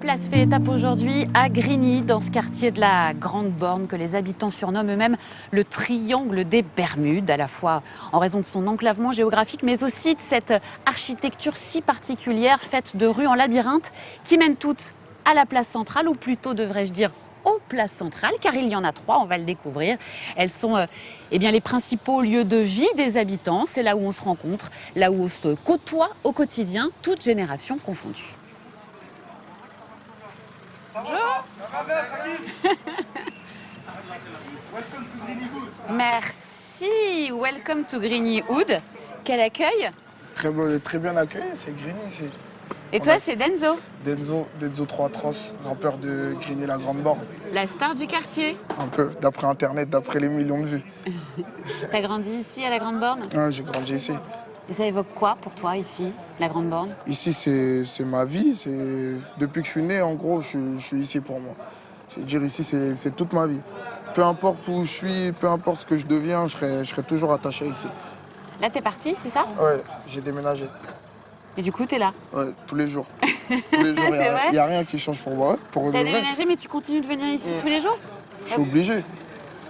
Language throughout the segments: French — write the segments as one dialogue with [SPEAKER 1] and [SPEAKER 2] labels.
[SPEAKER 1] Place fait étape aujourd'hui à Grigny, dans ce quartier de la Grande Borne que les habitants surnomment eux-mêmes le triangle des Bermudes, à la fois en raison de son enclavement géographique, mais aussi de cette architecture si particulière, faite de rues en labyrinthe, qui mènent toutes à la place centrale, ou plutôt devrais-je dire aux places centrales, car il y en a 3, on va le découvrir. Elles sont les principaux lieux de vie des habitants. C'est là où on se rencontre, là où on se côtoie au quotidien, toutes générations confondues. Bonjour. Merci. Welcome to Grigny Wood. Quel accueil.
[SPEAKER 2] Très bien accueilli, c'est Grigny ici.
[SPEAKER 1] Et toi, c'est Denzo.
[SPEAKER 2] Denzo 3 Tross, rappeur de Grigny la Grande Borne.
[SPEAKER 1] La star du quartier.
[SPEAKER 2] Un peu, d'après Internet, d'après les millions de vues.
[SPEAKER 1] T'as grandi ici, à la Grande Borne?
[SPEAKER 2] Ouais, j'ai grandi ici.
[SPEAKER 1] Et ça évoque quoi pour toi, ici, la Grande Borne?
[SPEAKER 2] Ici, c'est ma vie. Depuis que je suis né, en gros, je suis ici pour moi. C'est-à-dire, ici, c'est toute ma vie. Peu importe où je suis, peu importe ce que je deviens, je serai toujours attaché ici.
[SPEAKER 1] Là, t'es parti, c'est ça?
[SPEAKER 2] Ouais, j'ai déménagé.
[SPEAKER 1] Et du coup, t'es là?
[SPEAKER 2] Ouais, tous les jours. Tous les jours, il n'y a rien qui change pour moi.
[SPEAKER 1] T'as déménagé, mais tu continues de venir ici tous les jours?
[SPEAKER 2] Je suis obligé.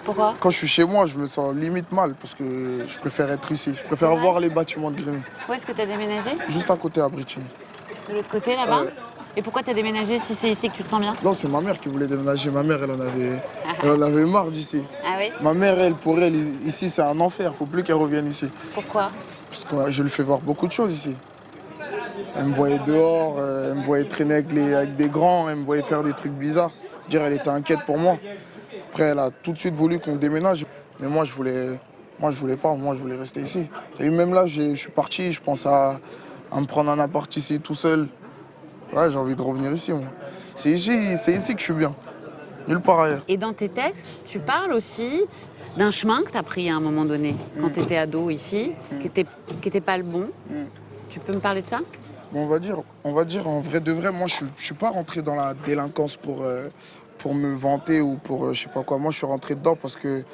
[SPEAKER 1] Pourquoi?
[SPEAKER 2] Quand je suis chez moi, je me sens limite mal parce que je préfère être ici. Je préfère voir les bâtiments de Grigny.
[SPEAKER 1] Où est-ce que t'as déménagé?
[SPEAKER 2] Juste à côté, à Britini.
[SPEAKER 1] De l'autre côté, là-bas? Et pourquoi t'as déménagé si c'est ici que tu te sens bien?
[SPEAKER 2] Non, c'est ma mère qui voulait déménager. Ma mère, elle en avait marre d'ici.
[SPEAKER 1] Ah oui?
[SPEAKER 2] Ma mère, pour elle, ici, c'est un enfer. Faut plus qu'elle revienne ici.
[SPEAKER 1] Pourquoi?
[SPEAKER 2] Parce que je lui fais voir beaucoup de choses ici. Elle me voyait dehors, elle me voyait traîner avec des grands, elle me voyait faire des trucs bizarres. C'est-à-dire, elle était inquiète pour moi. Après, elle a tout de suite voulu qu'on déménage. Mais moi, je voulais pas. Moi, je voulais rester ici. Et même là, je suis parti. Je pense à me prendre un appart ici tout seul. Ouais, j'ai envie de revenir ici, moi. C'est ici que je suis bien. Nulle part ailleurs.
[SPEAKER 1] Et dans tes textes, tu parles aussi d'un chemin que tu as pris à un moment donné, quand tu étais ado ici, qui était pas le bon. Tu peux me parler de ça?
[SPEAKER 2] Bon, on va dire en vrai de vrai, moi, je suis pas rentré dans la délinquance pour me vanter ou pour je sais pas quoi. Moi, je suis rentré dedans parce que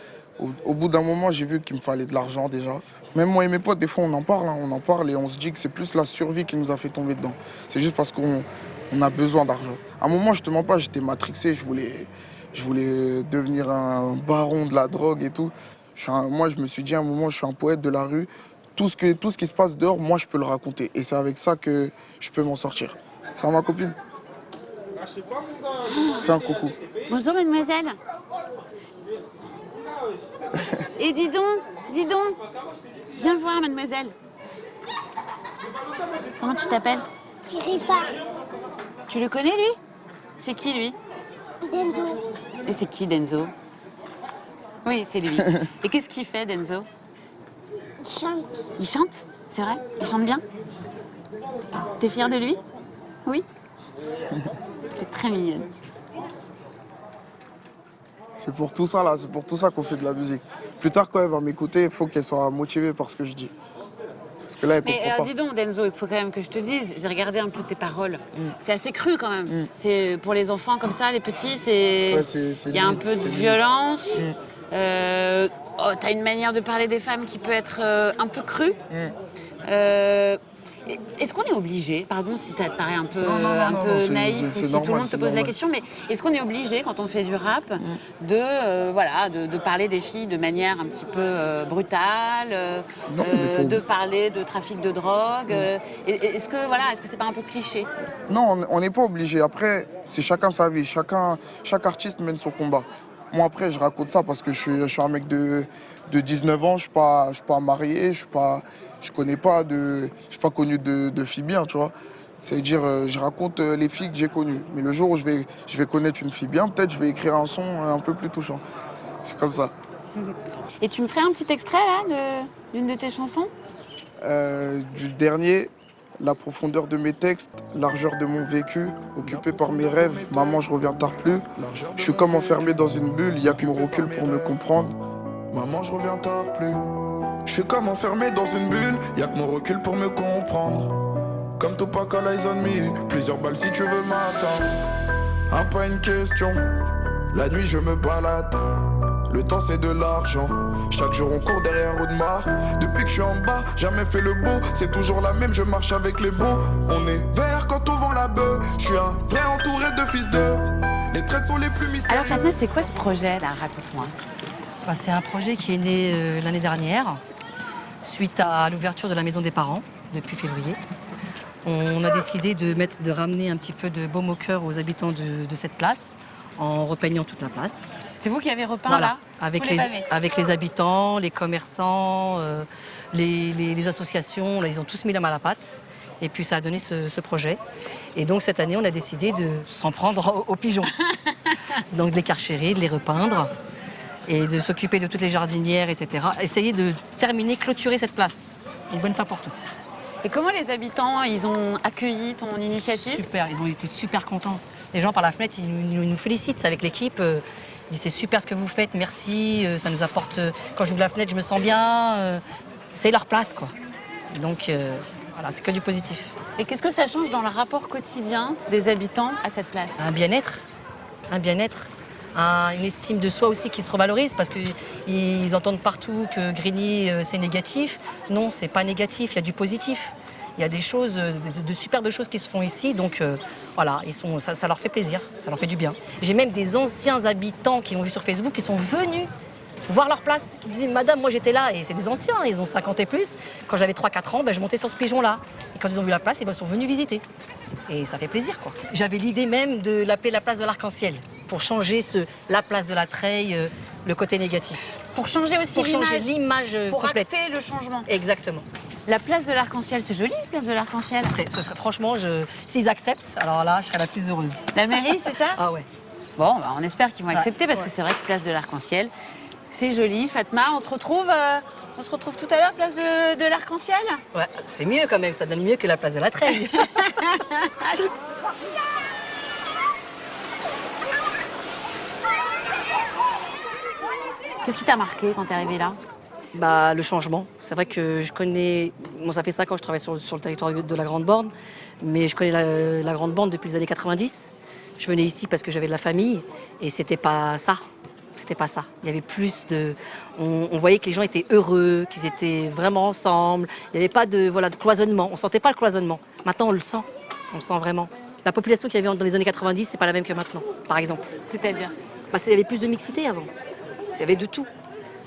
[SPEAKER 2] au bout d'un moment, j'ai vu qu'il me fallait de l'argent déjà. Même moi et mes potes, des fois, on en parle et on se dit que c'est plus la survie qui nous a fait tomber dedans. C'est juste parce qu'on a besoin d'argent. À un moment, je te mens pas, j'étais matrixé, je voulais devenir un baron de la drogue et tout. Moi, je me suis dit à un moment, je suis un poète de la rue. Tout ce qui se passe dehors, moi, je peux le raconter. Et c'est avec ça que je peux m'en sortir. Ça va, ma copine? Fais un coucou.
[SPEAKER 1] Bonjour, mademoiselle. Et dis donc, viens voir, mademoiselle. Comment tu t'appelles?
[SPEAKER 3] Rifa.
[SPEAKER 1] Tu le connais, lui? C'est qui, lui?
[SPEAKER 3] Denzo.
[SPEAKER 1] Et c'est qui, Denzo? Oui, c'est lui. Et qu'est-ce qu'il fait, Denzo?
[SPEAKER 3] Il chante.
[SPEAKER 1] Il chante? C'est vrai? Il chante bien? T'es fière de lui? Oui? T'es très mignonne.
[SPEAKER 2] C'est pour tout ça, là. C'est pour tout ça qu'on fait de la musique. Plus tard, quand elle va m'écouter, il faut qu'elle soit motivée par ce que je dis. Parce que là, elle comprend pas.
[SPEAKER 1] Dis donc, Denzo, il faut quand même que je te dise, j'ai regardé un peu tes paroles. C'est assez cru, quand même. C'est pour les enfants comme ça, les petits,
[SPEAKER 2] Ouais,
[SPEAKER 1] il y a un peu de violence. T'as une manière de parler des femmes qui peut être un peu crue. Est-ce qu'on est obligé, pardon si ça te paraît un peu, naïf ou si tout le monde te pose la question, mais est-ce qu'on est obligé, quand on fait du rap, de parler des filles de manière un petit peu brutale, de parler de trafic de drogue est-ce que c'est pas un peu cliché?
[SPEAKER 2] Non, on n'est pas obligé. Après, c'est chacun sa vie. Chaque artiste mène son combat. Moi, après, je raconte ça parce que je suis un mec de 19 ans, je suis pas marié, je suis pas connu de filles bien, tu vois. C'est-à-dire, je raconte les filles que j'ai connues. Mais le jour où je vais connaître une fille bien, peut-être je vais écrire un son un peu plus touchant. C'est comme ça.
[SPEAKER 1] Et tu me ferais un petit extrait, là, d'une de tes chansons?
[SPEAKER 2] Du dernier, la profondeur de mes textes, largeur de mon vécu, occupé par mes rêves, maman je reviens tard plus. Je suis comme enfermé dans une bulle, y a que mon recul pour me comprendre.
[SPEAKER 4] Maman je reviens tard plus. Je suis comme enfermé dans une bulle, y a que mon recul pour me comprendre. Comme Tupac à l'Eyes on Me, plusieurs balles si tu veux m'attendre. Pas une question, la nuit je me balade. Le temps c'est de l'argent, chaque jour on court derrière Audemars. Depuis que je suis en bas, jamais fait le beau, c'est toujours la même, je marche avec les bons. On est vert quand on vend la la beuh. Je suis un vrai entouré de fils de. Les traites sont les plus mystérieux.
[SPEAKER 1] Alors Fatma, c'est quoi ce projet là? Raconte-moi.
[SPEAKER 5] C'est un projet qui est né l'année dernière, suite à l'ouverture de la maison des parents, depuis février. On a décidé de ramener un petit peu de baume au cœur aux habitants de cette place, en repeignant toute la place.
[SPEAKER 1] C'est vous qui avez repeint
[SPEAKER 5] Voilà,
[SPEAKER 1] là?
[SPEAKER 5] avec
[SPEAKER 1] Tous les pavés.
[SPEAKER 5] avec les habitants, les commerçants, les associations, là, ils ont tous mis la main à la pâte. Et puis ça a donné ce projet. Et donc cette année, on a décidé de s'en prendre aux pigeons. Donc de les carchérer, de les repeindre et de s'occuper de toutes les jardinières, etc. Essayer de terminer, clôturer cette place, une bonne fois pour toutes.
[SPEAKER 1] Et comment les habitants, ils ont accueilli ton initiative?
[SPEAKER 5] Super, ils ont été super contents. Les gens par la fenêtre, ils nous félicitent. C'est avec l'équipe. Ils disent c'est super ce que vous faites, merci. Ça nous apporte. Quand j'ouvre la fenêtre, je me sens bien. C'est leur place, quoi. Donc voilà, c'est que du positif.
[SPEAKER 1] Et qu'est-ce que ça change dans le rapport quotidien des habitants à cette place?
[SPEAKER 5] Un bien-être, une estime de soi aussi qui se revalorise parce qu'ils entendent partout que Grigny c'est négatif. Non, c'est pas négatif, il y a du positif. Il y a des choses, de superbes choses qui se font ici, donc voilà, ça leur fait plaisir, ça leur fait du bien. J'ai même des anciens habitants qui ont vu sur Facebook qui sont venus voir leur place, qui disaient « Madame, moi j'étais là », et c'est des anciens, ils ont 50 et plus. Quand j'avais 3-4 ans, je montais sur ce pigeon-là. Et quand ils ont vu la place, ils sont venus visiter. Et ça fait plaisir, quoi. J'avais l'idée même de l'appeler la place de l'Arc-en-Ciel, pour changer la place de la Treille, le côté négatif.
[SPEAKER 1] Pour changer aussi
[SPEAKER 5] l'image
[SPEAKER 1] pour
[SPEAKER 5] complète.
[SPEAKER 1] acter le changement.
[SPEAKER 5] Exactement.
[SPEAKER 1] La place de l'Arc-en-Ciel, c'est joli, place de l'Arc-en-Ciel.
[SPEAKER 5] Ce serait franchement, s'ils acceptent, alors là, je serais la plus heureuse.
[SPEAKER 1] La mairie, c'est ça?
[SPEAKER 5] Ah ouais.
[SPEAKER 1] Bon, on espère qu'ils vont accepter parce que c'est vrai que place de l'Arc-en-Ciel, c'est joli. Fatma, on se retrouve tout à l'heure, place de l'Arc-en-Ciel?
[SPEAKER 5] Ouais, c'est mieux quand même, ça donne mieux que la place de la Treille.
[SPEAKER 1] Qu'est-ce qui t'a marqué quand t'es arrivée là?
[SPEAKER 5] Le changement. C'est vrai que je connais... Bon, ça fait 5 ans que je travaille sur le territoire de la Grande Borne, mais je connais la Grande Borne depuis les années 90. Je venais ici parce que j'avais de la famille et c'était pas ça. C'était pas ça. Il y avait plus de... On voyait que les gens étaient heureux, qu'ils étaient vraiment ensemble. Il n'y avait pas de cloisonnement. On sentait pas le cloisonnement. Maintenant, on le sent. On le sent vraiment. La population qu'il y avait dans les années 90, c'est pas la même que maintenant, par exemple.
[SPEAKER 1] C'est-à-dire?
[SPEAKER 5] Il y avait plus de mixité avant. Il y avait de tout.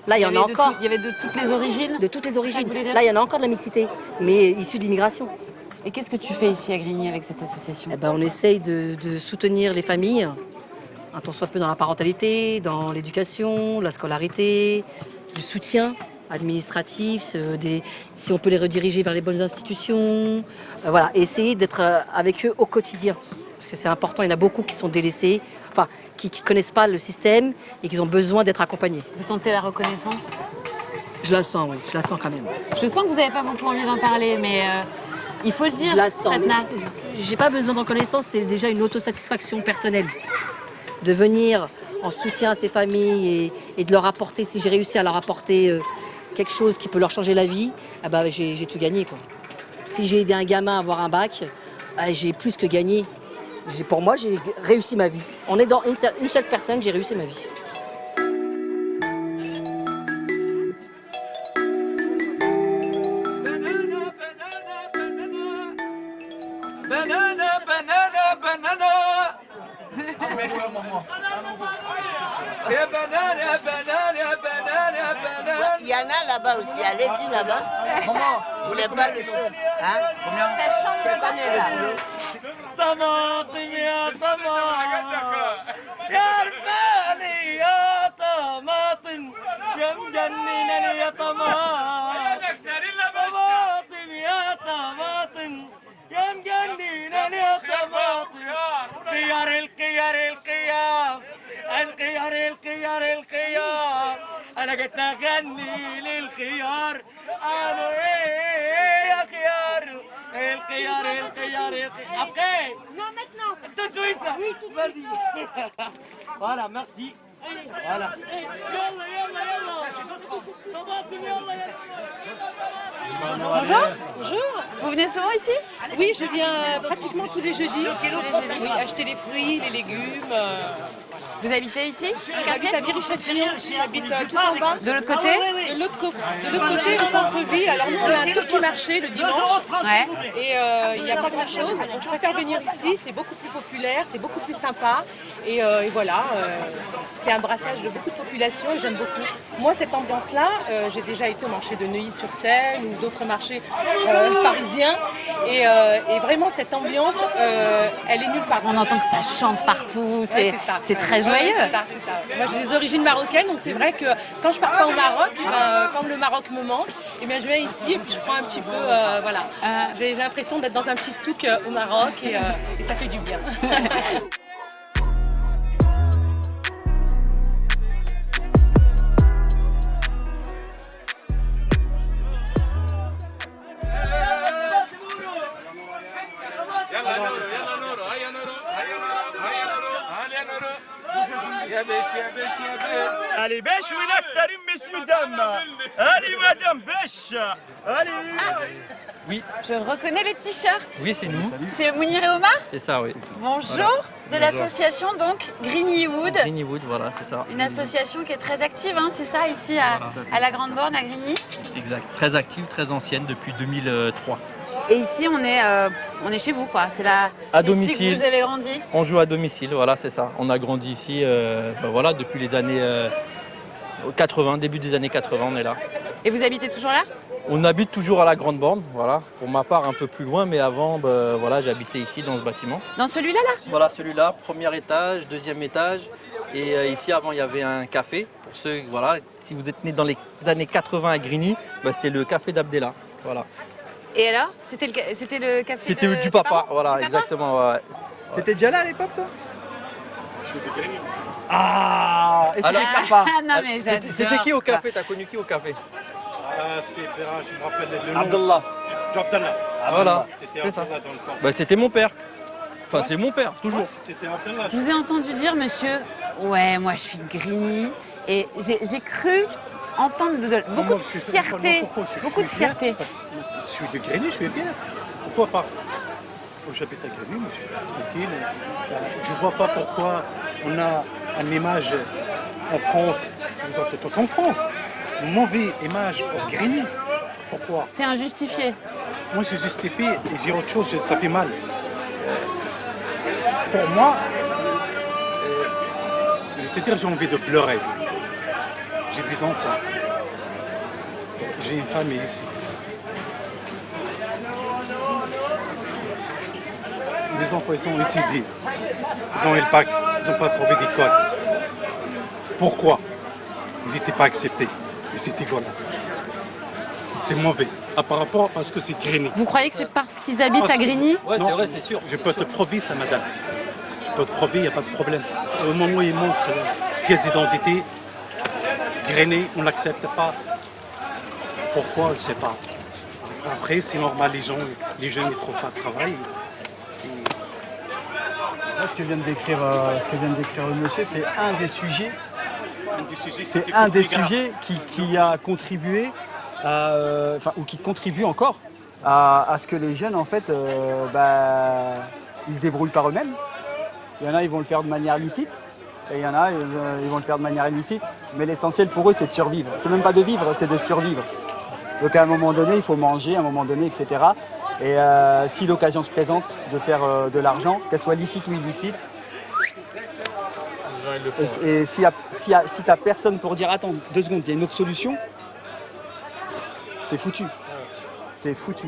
[SPEAKER 5] Là, il y en a encore.
[SPEAKER 1] Il y avait de toutes les origines?
[SPEAKER 5] De toutes les origines.
[SPEAKER 1] Ça voulait dire?
[SPEAKER 5] Là, il y en a encore de la mixité, mais issue d'immigration.
[SPEAKER 1] Et qu'est-ce que tu fais ici à Grigny avec cette association?
[SPEAKER 5] On essaye de soutenir les familles, un tant soit peu dans la parentalité, dans l'éducation, la scolarité, du soutien administratif, si on peut les rediriger vers les bonnes institutions. Voilà, essayer d'être avec eux au quotidien. Parce que c'est important, il y en a beaucoup qui sont délaissés, qui ne connaissent pas le système et qui ont besoin d'être accompagnés.
[SPEAKER 1] Vous sentez la reconnaissance?
[SPEAKER 5] Je la sens, oui, je la sens quand même.
[SPEAKER 1] Je sens que vous n'avez pas beaucoup envie d'en parler, mais il faut le dire.
[SPEAKER 5] Je la sens.
[SPEAKER 1] Fatma.
[SPEAKER 5] J'ai pas besoin de reconnaissance, c'est déjà une autosatisfaction personnelle. De venir en soutien à ces familles et de leur apporter, si j'ai réussi à leur apporter quelque chose qui peut leur changer la vie, j'ai tout gagné, quoi. Si j'ai aidé un gamin à avoir un bac, j'ai plus que gagné. Pour moi, j'ai réussi ma vie. En aidant une seule personne, j'ai réussi ma vie.
[SPEAKER 6] Il y en a là-bas aussi, allez-y là-bas. Maman, vous voulez pas le seul, hein? Combien? Ça chante le combien le boulot?
[SPEAKER 7] طماطم يا طماطم يا رفاني يا طماطم يا مجننني يا طماطم طماطم يا طماطم يا مجننني يا طماطم خيار الخيار الخيار الخيار الخيار الخيار انا جيت اغني للخيار قالوا ايه يا خيار الخيار الخيار الخيار après non maintenant tout de suite vas-y voilà merci voilà يلا يلا يلا طماطم يلا يلا
[SPEAKER 1] Bonjour. Bonjour. Vous venez souvent ici?
[SPEAKER 8] Oui, je viens pratiquement tous les jeudis. Oui, acheter les fruits, les légumes.
[SPEAKER 1] Vous habitez ici?
[SPEAKER 8] J'habite à Viry-Châtillon, j'habite tout en bas.
[SPEAKER 1] De l'autre côté?
[SPEAKER 8] de l'autre côté, au centre-ville. Alors nous, on a un tout petit marché le dimanche.
[SPEAKER 1] Ouais.
[SPEAKER 8] Et il n'y a pas grand-chose. Donc je préfère venir ici, c'est beaucoup plus populaire, c'est beaucoup plus sympa. Et voilà, c'est un brassage de beaucoup de population et j'aime beaucoup. Moi, cette ambiance-là, j'ai déjà été au marché de Neuilly-sur-Seine ou d'autres marchés parisiens. Et vraiment, cette ambiance, elle est nulle part.
[SPEAKER 1] On entend que ça chante partout, c'est très joyeux.
[SPEAKER 8] Ouais, c'est ça. Moi, j'ai des origines marocaines, donc c'est vrai que quand je pars pas au Maroc, comme le Maroc me manque, eh bien, je viens ici et puis je prends un petit peu, voilà. J'ai l'impression d'être dans un petit souk au Maroc et ça fait du bien.
[SPEAKER 7] Allez, bêche ou nectarine, messieurs, dames. Allez, madame, bêche. Allez.
[SPEAKER 9] Oui,
[SPEAKER 1] Je reconnais les t-shirts.
[SPEAKER 9] oui, c'est nous.
[SPEAKER 1] C'est Mounir et Omar.
[SPEAKER 9] C'est ça, oui.
[SPEAKER 1] Bonjour, de l'association donc Grigny-Wood.
[SPEAKER 9] Grigny-Wood, voilà, c'est ça.
[SPEAKER 1] Une association qui est très active, hein, c'est ça, ici à la Grande Borne, à Grigny.
[SPEAKER 9] Exact. Très active, très ancienne depuis 2003.
[SPEAKER 1] Et ici, on est chez vous, quoi. C'est
[SPEAKER 9] À
[SPEAKER 1] ici
[SPEAKER 9] domicile.
[SPEAKER 1] que vous avez grandi.
[SPEAKER 9] On joue à domicile, voilà, c'est ça. On a grandi ici, voilà, depuis les années 80, début des années 80, on est là.
[SPEAKER 1] Et vous habitez toujours là?
[SPEAKER 9] On habite toujours à la Grande Borne, voilà. Pour ma part, un peu plus loin, mais avant, voilà, j'habitais ici dans ce bâtiment.
[SPEAKER 1] Dans celui-là, là?
[SPEAKER 9] Voilà, celui-là, premier étage, deuxième étage. Et ici, avant, il y avait un café. Pour ceux, voilà, si vous êtes né dans les années 80 à Grigny, c'était le café d'Abdella, voilà.
[SPEAKER 1] Et alors? C'était le café
[SPEAKER 9] C'était
[SPEAKER 1] de
[SPEAKER 9] du
[SPEAKER 1] tes
[SPEAKER 9] papa,
[SPEAKER 1] parents?
[SPEAKER 9] voilà,
[SPEAKER 1] Du papa.
[SPEAKER 9] exactement. Ouais.
[SPEAKER 10] T'étais déjà là à l'époque, toi?
[SPEAKER 7] Je suis de Grigny.
[SPEAKER 10] Ah, et tu
[SPEAKER 9] Alors-
[SPEAKER 10] déclares pas.
[SPEAKER 1] Ah non, mais
[SPEAKER 9] C'était qui au café? T'as connu qui au café?
[SPEAKER 7] Ah, c'est Péra, je me rappelle le nom.
[SPEAKER 10] Abdallah.
[SPEAKER 7] Abdallah.
[SPEAKER 9] Voilà,
[SPEAKER 7] C'était
[SPEAKER 9] c'est ça.
[SPEAKER 7] Abdallah dans le temps.
[SPEAKER 9] Bah, c'était mon père. Enfin, c'est mon père, toujours.
[SPEAKER 7] Ouais, c'était Abdallah.
[SPEAKER 1] Je vous ai entendu dire, monsieur, ouais, moi je suis de Grigny. Et j'ai cru entendre beaucoup de fierté. Beaucoup de fierté.
[SPEAKER 7] Je suis de Grigny, je suis fier. Pourquoi pas? J'habite à Grigny, je suis tranquille. Je ne vois pas pourquoi on a une image en France, en France, une mauvaise image pour Grigny. Pourquoi?
[SPEAKER 1] C'est injustifié.
[SPEAKER 7] Moi, je justifie et j'ai autre chose, ça fait mal. Pour moi, je vais te dire, j'ai envie de pleurer. J'ai des enfants. J'ai une famille ici. Mes enfants, ils sont étudiés. Ils ont eu le bac. Ils n'ont pas trouvé d'école. Pourquoi? Ils n'étaient pas acceptés. Et c'est dégueulasse. C'est mauvais. Par rapport parce que c'est Grigny.
[SPEAKER 1] Vous croyez que c'est parce qu'ils habitent à Grigny?
[SPEAKER 9] Ouais,
[SPEAKER 7] Non.
[SPEAKER 9] c'est vrai, c'est sûr.
[SPEAKER 7] Je peux te prouver ça, madame. Je peux te prouver, il n'y a pas de problème. Au moment où il montre la pièce d'identité, Grigny, on ne l'accepte pas. Pourquoi, on ne sait pas. Après, c'est normal, les jeunes ne trouvent pas de travail.
[SPEAKER 10] Là, ce que vient de décrire le monsieur, c'est un des sujets. C'est un des sujets qui a contribué, ou qui contribue encore à ce que les jeunes, en fait, ils se débrouillent par eux-mêmes. Il y en a, ils vont le faire de manière licite, et il y en a, ils vont le faire de manière illicite. Mais l'essentiel pour eux, c'est de survivre. C'est même pas de vivre, c'est de survivre. Donc à un moment donné, il faut manger, à un moment donné, etc. Et si l'occasion se présente de faire de l'argent, qu'elle soit licite ou illicite, et si t'as personne pour dire attends 2 secondes, il y a une autre solution, c'est foutu. C'est foutu.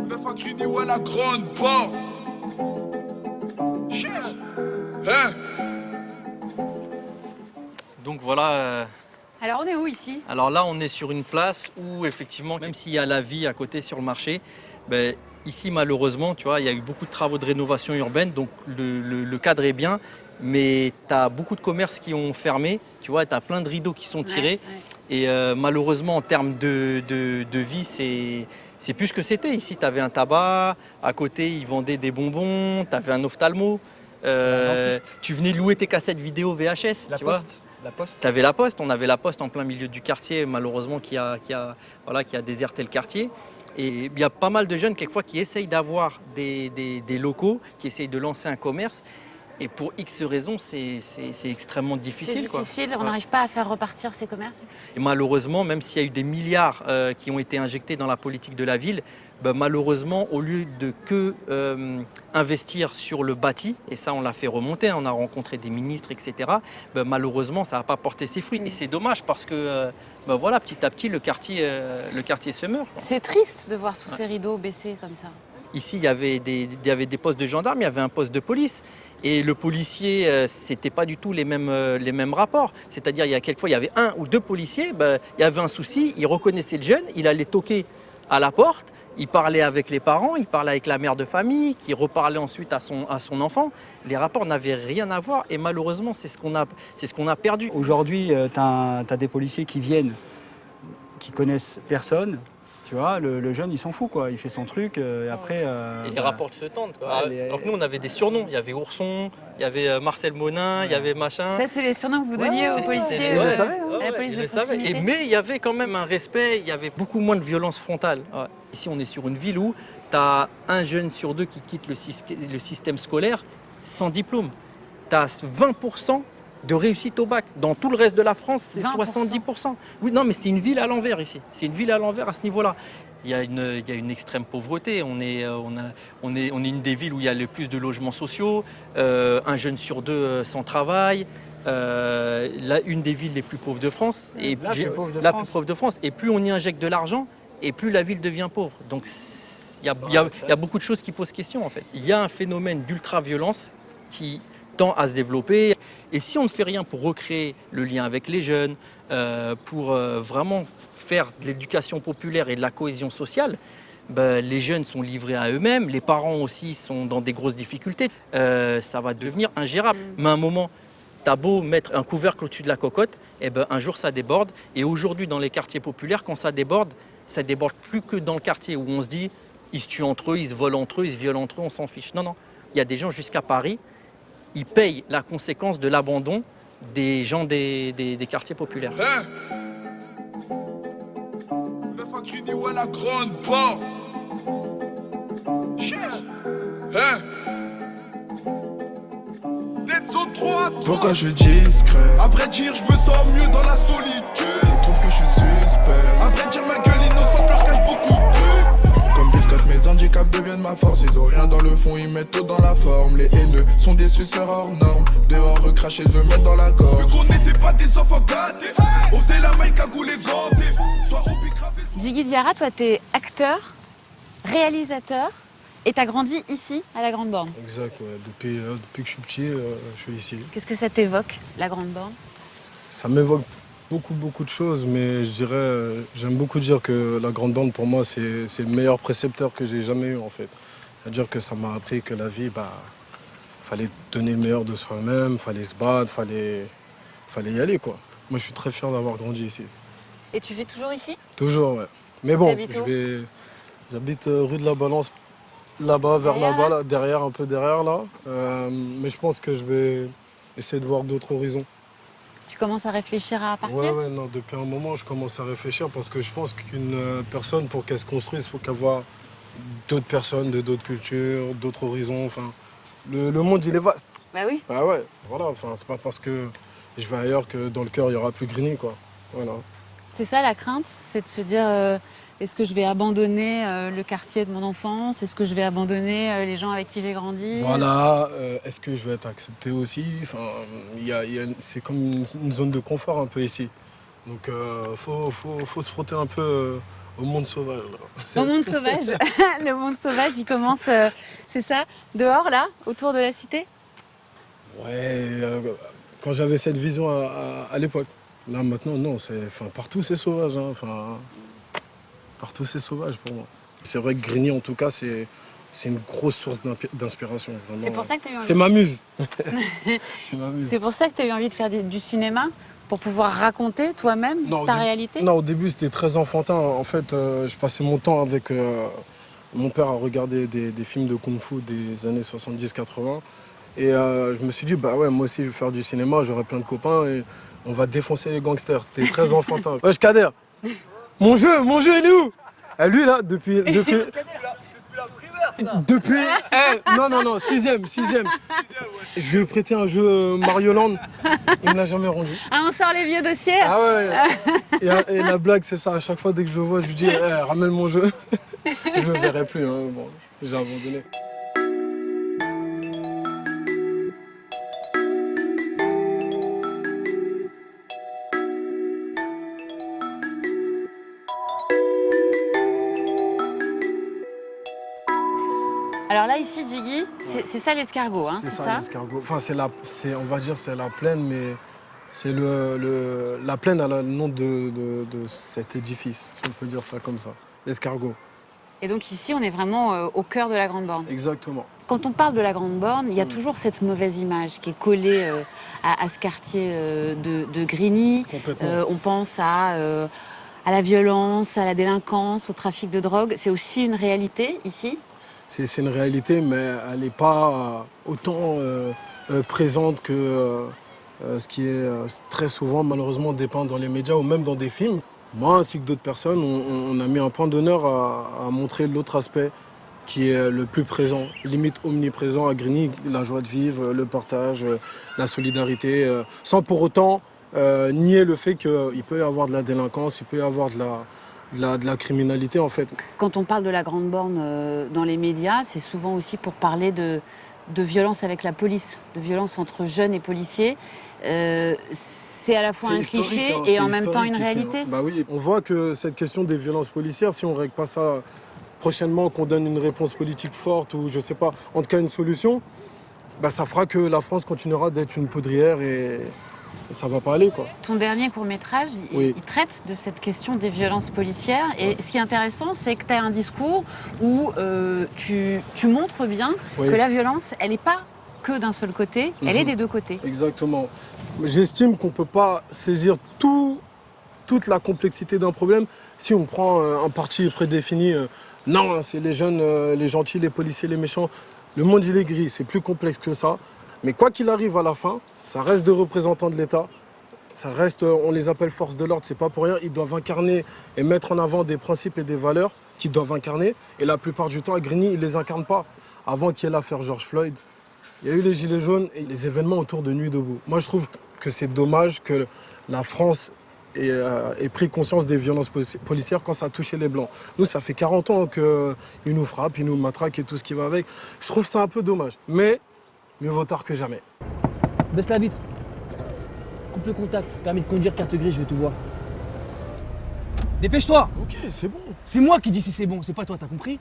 [SPEAKER 4] Neuf à Grigny, ouais, la grande porte.
[SPEAKER 9] Donc voilà.
[SPEAKER 1] Alors on est où ici?
[SPEAKER 9] Alors là, on est sur une place où effectivement, même s'il y a la vie à côté sur le marché, ici malheureusement, tu vois, il y a eu beaucoup de travaux de rénovation urbaine, donc le cadre est bien, mais tu as beaucoup de commerces qui ont fermé, tu vois, tu as plein de rideaux qui sont tirés.
[SPEAKER 1] Ouais.
[SPEAKER 9] Et malheureusement, en termes de vie, c'est plus ce que c'était. Ici, tu avais un tabac, à côté, ils vendaient des bonbons, tu avais un ophtalmo, tu venais louer tes cassettes vidéo VHS,
[SPEAKER 10] La
[SPEAKER 9] tu vois.
[SPEAKER 10] poste. La poste.
[SPEAKER 9] Tu avais la poste, on avait la poste en plein milieu du quartier, malheureusement, qui a déserté le quartier. Et il y a pas mal de jeunes, quelquefois, qui essayent d'avoir des locaux, qui essayent de lancer un commerce. Et pour X raisons, c'est extrêmement difficile.
[SPEAKER 1] C'est difficile, on n'arrive pas à faire repartir ces commerces.
[SPEAKER 9] Et malheureusement, même s'il y a eu des milliards qui ont été injectés dans la politique de la ville, malheureusement, au lieu de investir sur le bâti, et ça on l'a fait remonter, on a rencontré des ministres, etc., malheureusement ça n'a pas porté ses fruits. Et c'est dommage parce que voilà, petit à petit le quartier se meurt.
[SPEAKER 1] C'est triste de voir tous ces rideaux baissés comme ça.
[SPEAKER 9] Ici, il y avait des postes de gendarmes, il y avait un poste de police. Et le policier, c'était pas du tout les mêmes rapports. C'est-à-dire, quelquefois, il y avait 1 ou 2 policiers, il y avait un souci, il reconnaissait le jeune, il allait toquer à la porte, il parlait avec les parents, il parlait avec la mère de famille, qui reparlait ensuite à son enfant. Les rapports n'avaient rien à voir et malheureusement, c'est ce qu'on a perdu.
[SPEAKER 10] Aujourd'hui, tu as des policiers qui viennent, qui connaissent personne. Tu vois, le jeune, il s'en fout, quoi. Il fait son truc, et après...
[SPEAKER 9] et les rapports se tendent, quoi. Alors que nous, on avait des surnoms. Il y avait Ourson, il y avait Marcel Monin, il y avait machin.
[SPEAKER 1] Ça, c'est les surnoms que vous donniez aux policiers
[SPEAKER 10] à
[SPEAKER 1] la police de proximité.
[SPEAKER 9] Mais il y avait quand même un respect, il y avait beaucoup moins de violence frontale. Ouais. Ici, on est sur une ville où tu as 1 jeune sur 2 qui quitte le système scolaire sans diplôme. Tu as 20% de réussite au bac. Dans tout le reste de la France, c'est 70%. Oui, non, mais c'est une ville à l'envers ici. C'est une ville à l'envers à ce niveau-là. Il y a une extrême pauvreté. On est une des villes où il y a le plus de logements sociaux, 1 jeune sur 2 sans travail. Une des villes les plus pauvres de France. Et la plus pauvre de France. Et plus on y injecte de l'argent, et plus la ville devient pauvre. Donc il y a beaucoup de choses qui posent question en fait. Il y a un phénomène d'ultra-violence qui tend à se développer. Et si on ne fait rien pour recréer le lien avec les jeunes, pour vraiment faire de l'éducation populaire et de la cohésion sociale, les jeunes sont livrés à eux-mêmes, les parents aussi sont dans des grosses difficultés. Ça va devenir ingérable. Mais à un moment, t'as beau mettre un couvercle au-dessus de la cocotte, un jour ça déborde. Et aujourd'hui, dans les quartiers populaires, quand ça déborde plus que dans le quartier où on se dit ils se tuent entre eux, ils se volent entre eux, ils se violent entre eux, on s'en fiche. Non, non. Il y a des gens jusqu'à Paris, ils payent la conséquence de l'abandon des gens des quartiers populaires.
[SPEAKER 4] La grande porte. Pourquoi je suis discret? À vrai dire, je me sens mieux dans la solitude. Je trouve que je suis suspect. À vrai dire, ma gueule innocente leur cache beaucoup de trucs. Comme biscotte, mes handicaps deviennent ma force. Ils ont rien dans le fond, ils mettent tout dans la forme. Les haineux sont des suceurs hors normes. Dehors, recracher, se mettre dans la gorge. Vu qu'on n'était pas des enfants gâtés, on faisait la maille cagoulée gantée.
[SPEAKER 1] Djigui Diarra, toi, t'es acteur, réalisateur, et t'as grandi ici, à la Grande Borne.
[SPEAKER 11] Exact, ouais. Depuis que je suis petit, je suis ici.
[SPEAKER 1] Qu'est-ce que ça t'évoque, la Grande Borne?
[SPEAKER 11] Ça m'évoque beaucoup de choses, mais je dirais, j'aime beaucoup dire que la Grande Borne, pour moi, c'est le meilleur précepteur que j'ai jamais eu, en fait. C'est-à-dire que ça m'a appris que la vie, fallait donner le meilleur de soi-même, fallait se battre, fallait y aller, quoi. Moi, je suis très fier d'avoir grandi ici.
[SPEAKER 1] Et tu vis toujours ici?
[SPEAKER 11] Toujours, ouais. Mais bon, j'habite rue de la Balance, là-bas, vers là-bas, là, derrière, un peu derrière, là. Mais je pense que je vais essayer de voir d'autres horizons.
[SPEAKER 1] Tu commences à réfléchir à partir?
[SPEAKER 11] Ouais, non, depuis un moment, je commence à réfléchir parce que je pense qu'une personne, pour qu'elle se construise, il faut qu'elle voit d'autres personnes, de d'autres cultures, d'autres horizons. Enfin, le monde, il est vaste.
[SPEAKER 1] Bah oui.
[SPEAKER 11] Bah ouais, voilà. Enfin, c'est pas parce que je vais ailleurs que dans le cœur, il n'y aura plus Grigny, quoi. Voilà.
[SPEAKER 1] C'est ça la crainte, c'est de se dire est-ce que je vais abandonner le quartier de mon enfance? Est-ce que je vais abandonner les gens avec qui j'ai grandi?
[SPEAKER 11] Voilà, est-ce que je vais être accepté aussi? Enfin, c'est comme une zone de confort un peu ici. Donc faut se frotter un peu au monde sauvage. Là.
[SPEAKER 1] Au monde sauvage. Le monde sauvage, il commence, c'est ça, dehors là, autour de la cité?
[SPEAKER 11] Ouais, quand j'avais cette vision à l'époque. Là, maintenant, non, partout c'est sauvage. Hein. Enfin, partout c'est sauvage pour moi. C'est vrai que Grigny, en tout cas, c'est une grosse source d'inspiration.
[SPEAKER 1] C'est pour ça que tu as eu envie.
[SPEAKER 11] C'est ma muse.
[SPEAKER 1] C'est pour ça que tu as eu envie de faire du cinéma? Pour pouvoir raconter toi-même ta réalité?
[SPEAKER 11] Non, au début, c'était très enfantin. En fait, je passais mon temps avec mon père à regarder des films de kung-fu des années 70-80. Et je me suis dit, bah ouais, moi aussi, je vais faire du cinéma, j'aurai plein de copains. Et on va défoncer les gangsters. C'était très enfantin. Wesh, Kader, mon jeu, il est où? Lui, là, depuis la primaire, Depuis... non, sixième. Je lui ai prêté un jeu Mario Land, il me l'a jamais rendu.
[SPEAKER 1] Ah, on sort les vieux dossiers.
[SPEAKER 11] Ah ouais. Et la blague, c'est ça. À chaque fois, dès que je le vois, je lui dis ramène mon jeu. Je le verrai plus. Hein. Bon, j'ai abandonné.
[SPEAKER 1] Alors là, ici, Jiggy, c'est ça l'escargot, hein, c'est ça
[SPEAKER 11] l'escargot. Enfin, on va dire c'est la plaine, mais c'est la plaine a le nom de cet édifice, si on peut dire ça comme ça, l'escargot.
[SPEAKER 1] Et donc ici, on est vraiment au cœur de la Grande Borne.
[SPEAKER 11] Exactement.
[SPEAKER 1] Quand on parle de la Grande Borne, il y a toujours cette mauvaise image qui est collée à ce quartier de Grigny. On pense à la violence, à la délinquance, au trafic de drogue. C'est aussi une réalité ici ?
[SPEAKER 11] C'est une réalité, mais elle n'est pas autant présente que ce qui est très souvent malheureusement dépeint dans les médias ou même dans des films. Moi ainsi que d'autres personnes, on a mis un point d'honneur à montrer l'autre aspect qui est le plus présent, limite omniprésent à Grigny, la joie de vivre, le partage, la solidarité, sans pour autant nier le fait qu'il peut y avoir de la délinquance, il peut y avoir de la criminalité en fait.
[SPEAKER 1] Quand on parle de la Grande Borne dans les médias, c'est souvent aussi pour parler de violence avec la police, de violence entre jeunes et policiers. C'est à la fois un cliché et en même temps une réalité.
[SPEAKER 11] Bah oui, on voit que cette question des violences policières, si on ne règle pas ça prochainement, qu'on donne une réponse politique forte ou je sais pas, en tout cas une solution, bah ça fera que la France continuera d'être une poudrière et ça va pas aller quoi.
[SPEAKER 1] Ton dernier court-métrage, il traite de cette question des violences policières. Et ce qui est intéressant, c'est que tu as un discours où tu montres bien que la violence, elle n'est pas que d'un seul côté, elle est des deux côtés.
[SPEAKER 11] Exactement. J'estime qu'on ne peut pas saisir toute la complexité d'un problème si on prend un parti prédéfini. Non, c'est les jeunes, les gentils, les policiers, les méchants. Le monde, il est gris, c'est plus complexe que ça. Mais quoi qu'il arrive à la fin, ça reste des représentants de l'État. Ça reste, on les appelle forces de l'ordre, c'est pas pour rien. Ils doivent incarner et mettre en avant des principes et des valeurs qu'ils doivent incarner. Et la plupart du temps, à Grigny, ils ne les incarnent pas. Avant qu'il y ait l'affaire George Floyd, il y a eu les Gilets jaunes et les événements autour de Nuit debout. Moi, je trouve que c'est dommage que la France ait pris conscience des violences policières quand ça a touché les Blancs. Nous, ça fait 40 ans qu'ils nous frappent, ils nous matraquent et tout ce qui va avec. Je trouve ça un peu dommage. Mais mieux vaut tard que jamais.
[SPEAKER 12] Baisse la vitre. Coupe le contact. Permis de conduire, carte grise, je veux tout voir. Dépêche-toi.
[SPEAKER 11] Ok, c'est bon.
[SPEAKER 12] C'est moi qui dis si c'est bon, c'est pas toi, t'as compris?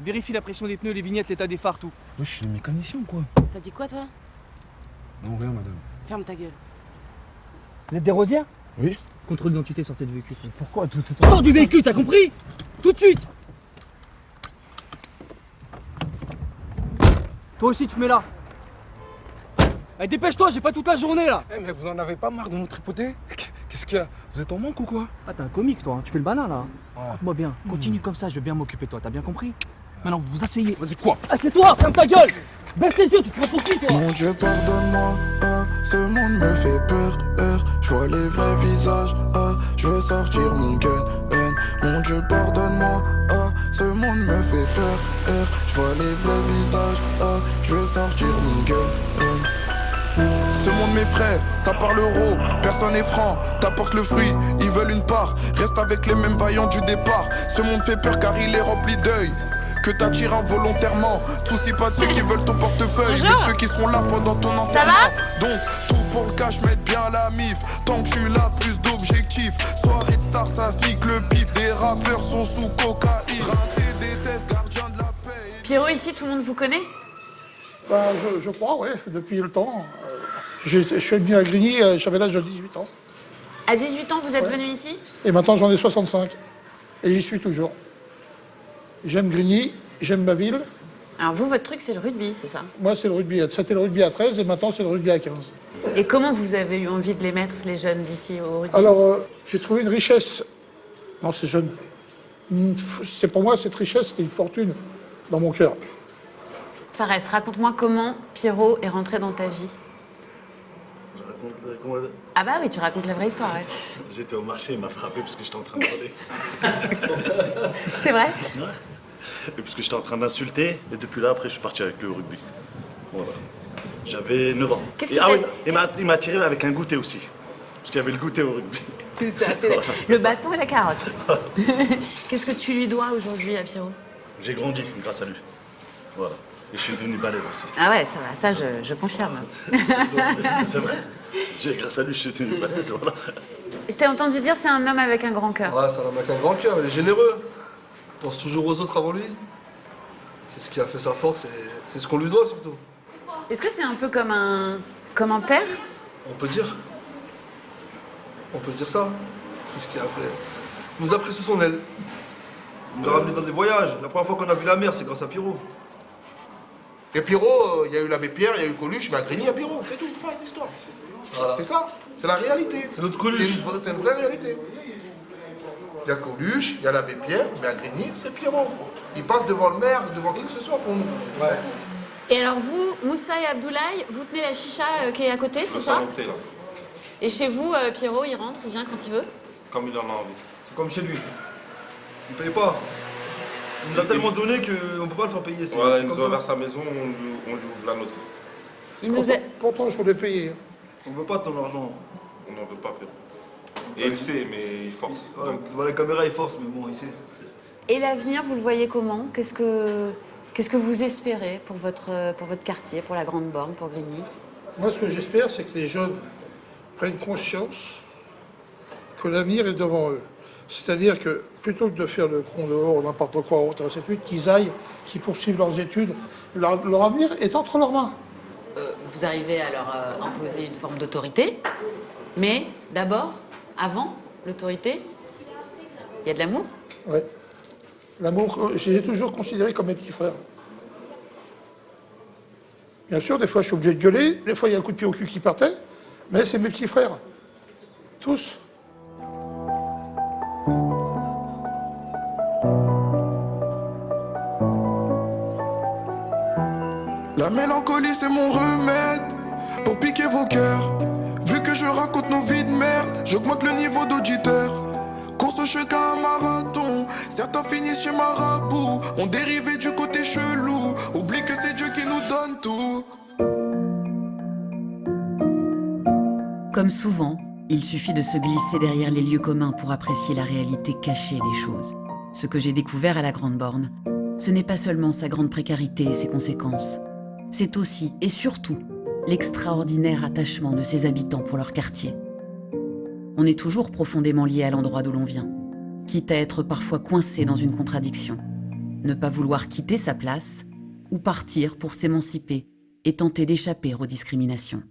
[SPEAKER 12] Vérifie la pression des pneus, les vignettes, l'état des phares, tout.
[SPEAKER 13] Ouais, je suis une mécanicien ou quoi?
[SPEAKER 1] T'as dit quoi, toi?
[SPEAKER 13] Non, rien, madame.
[SPEAKER 1] Ferme ta gueule.
[SPEAKER 12] Vous êtes des Rosières?
[SPEAKER 13] Oui.
[SPEAKER 12] Contrôle d'identité, sortez du véhicule.
[SPEAKER 13] Pourquoi tout
[SPEAKER 12] Sors du véhicule, t'as compris? Tout de suite. Toi aussi, tu te mets là. Allez, dépêche-toi, j'ai pas toute la journée, là.
[SPEAKER 13] Mais vous en avez pas marre de nous tripoter? Qu'est-ce qu'il y a? Vous êtes en manque ou quoi?
[SPEAKER 12] Ah, t'es un comique, toi, hein. Tu fais le banal, là. Écoute-moi bien, continue comme ça, je vais bien m'occuper de toi, t'as bien compris? Maintenant, vous vous asseyez.
[SPEAKER 13] Vas-y, quoi?
[SPEAKER 12] Assieds-toi, ferme ta gueule. Baisse les yeux, tu te prends pour qui, toi?
[SPEAKER 4] Mon Dieu, pardonne-moi, ce monde me fait peur, je vois les vrais visages, je veux sortir mon gun, mon Dieu, pardonne-moi, ce monde me fait peur, je vois les vrais visages, je veux sortir mon gun. Ce monde m'effraie, ça parle euro, personne n'est franc, t'apportes le fruit, ils veulent une part, reste avec les mêmes vaillants du départ. Ce monde fait peur car il est rempli d'œil, que t'attires involontairement. Te soucie pas de ceux qui veulent ton portefeuille, mais de ceux qui seront là pendant ton enterrement. Donc tout pour le cash, mettre bien la mif, tant que je suis là, plus d'objectifs. Soirée de star, ça se nique le pif, des rappeurs sont sous cocaïne. Raté des tests, gardien de la paix.
[SPEAKER 1] Pierrot, ici, tout le monde vous connaît?
[SPEAKER 14] Bah, je crois, oui, depuis le temps. Je suis venu à Grigny, j'avais l'âge de 18 ans.
[SPEAKER 1] À 18 ans, vous êtes venu ici?
[SPEAKER 14] Et maintenant, j'en ai 65. Et j'y suis toujours. J'aime Grigny, j'aime ma ville.
[SPEAKER 1] Alors vous, votre truc, c'est le rugby, c'est ça?
[SPEAKER 14] Moi, c'est le rugby. C'était le rugby à 13 et maintenant, c'est le rugby à 15.
[SPEAKER 1] Et comment vous avez eu envie de les mettre, les jeunes d'ici, au rugby?
[SPEAKER 14] Alors, j'ai trouvé une richesse dans ces jeunes. Pour moi, cette richesse, c'était une fortune dans mon cœur.
[SPEAKER 1] Fares, raconte-moi comment Pierrot est rentré dans ta vie. Ah bah oui, tu racontes la vraie histoire, ouais.
[SPEAKER 15] J'étais au marché, il m'a frappé parce que j'étais en train de parler.
[SPEAKER 1] C'est vrai?
[SPEAKER 15] Et parce que j'étais en train d'insulter, et depuis là, après, je suis parti avec le rugby. Voilà. J'avais 9 ans. Il m'a tiré avec un goûter aussi. Parce qu'il y avait le goûter au rugby.
[SPEAKER 1] C'est ça, le bâton et la carotte. Qu'est-ce que tu lui dois aujourd'hui à Pierrot?
[SPEAKER 15] J'ai grandi grâce à lui. Voilà. Et je suis devenu balèze aussi.
[SPEAKER 1] Ah ouais, ça va, ça je confirme.
[SPEAKER 15] C'est vrai. Grâce à lui, je suis devenu balèze, voilà.
[SPEAKER 1] Je t'ai entendu dire c'est un homme avec un grand cœur.
[SPEAKER 16] Ouais, c'est un homme avec un grand cœur, il est généreux. Il pense toujours aux autres avant lui. C'est ce qui a fait sa force et c'est ce qu'on lui doit surtout.
[SPEAKER 1] Est-ce que c'est un peu comme un père?
[SPEAKER 16] On peut dire. On peut se dire ça. C'est ce qu'il a fait. Il nous a pris sous son aile.
[SPEAKER 17] Il nous a ramenés dans des voyages. La première fois qu'on a vu la mer, c'est grâce à Pierrot.
[SPEAKER 18] Et Pierrot, il y a eu l'abbé Pierre, il y a eu Coluche, mais à Grigny, il y a Pierrot. C'est tout, fin de l'histoire. Voilà. C'est ça, c'est la réalité.
[SPEAKER 16] C'est notre Coluche.
[SPEAKER 18] C'est une vraie réalité. Il y a Coluche, il y a l'abbé Pierre, mais à Grigny, c'est Pierrot. Il passe devant le maire, devant qui que ce soit pour nous. Ouais.
[SPEAKER 1] Et alors vous, Moussa et Abdoulaye, vous tenez la chicha qui est à côté, c'est ça? Et chez vous, Pierrot, il rentre, il vient quand il veut?
[SPEAKER 17] Comme il en a envie. C'est comme chez lui. Il ne paye pas. Il nous a tellement donné qu'on ne peut pas le faire payer.
[SPEAKER 13] Voilà, il nous a ouvert sa maison, on lui ouvre la nôtre.
[SPEAKER 14] Pourtant, je voulais payer.
[SPEAKER 17] On ne veut pas ton argent.
[SPEAKER 13] On n'en veut pas, Pierrot. Et il sait, mais il force.
[SPEAKER 17] Ouais, devant la caméra, il force, mais bon, il sait.
[SPEAKER 1] Et l'avenir, vous le voyez comment? Qu'est-ce que vous espérez pour votre quartier, pour la Grande Borne, pour Grigny?
[SPEAKER 14] Moi, ce que j'espère, c'est que les jeunes prennent conscience que l'avenir est devant eux. C'est-à-dire que plutôt que de faire le con dehors, n'importe quoi, ainsi de suite, qu'ils aillent, qu'ils poursuivent leurs études, leur avenir est entre leurs mains.
[SPEAKER 1] Vous arrivez à leur imposer une forme d'autorité, mais d'abord, avant l'autorité, il y a de l'amour?
[SPEAKER 14] Oui. L'amour, je les ai toujours considérés comme mes petits frères. Bien sûr, des fois, je suis obligé de gueuler, des fois, il y a un coup de pied au cul qui partait, mais c'est mes petits frères. Tous.
[SPEAKER 4] La mélancolie c'est mon remède pour piquer vos cœurs. Vu que je raconte nos vies de merde, j'augmente le niveau d'auditeur. Course au chacun un marathon, certains finissent chez Marabout. On dérivé du côté chelou, oublie que c'est Dieu qui nous donne tout.
[SPEAKER 1] Comme souvent, il suffit de se glisser derrière les lieux communs pour apprécier la réalité cachée des choses. Ce que j'ai découvert à la Grande Borne, ce n'est pas seulement sa grande précarité et ses conséquences. C'est aussi, et surtout, l'extraordinaire attachement de ses habitants pour leur quartier. On est toujours profondément lié à l'endroit d'où l'on vient, quitte à être parfois coincé dans une contradiction. Ne pas vouloir quitter sa place ou partir pour s'émanciper et tenter d'échapper aux discriminations.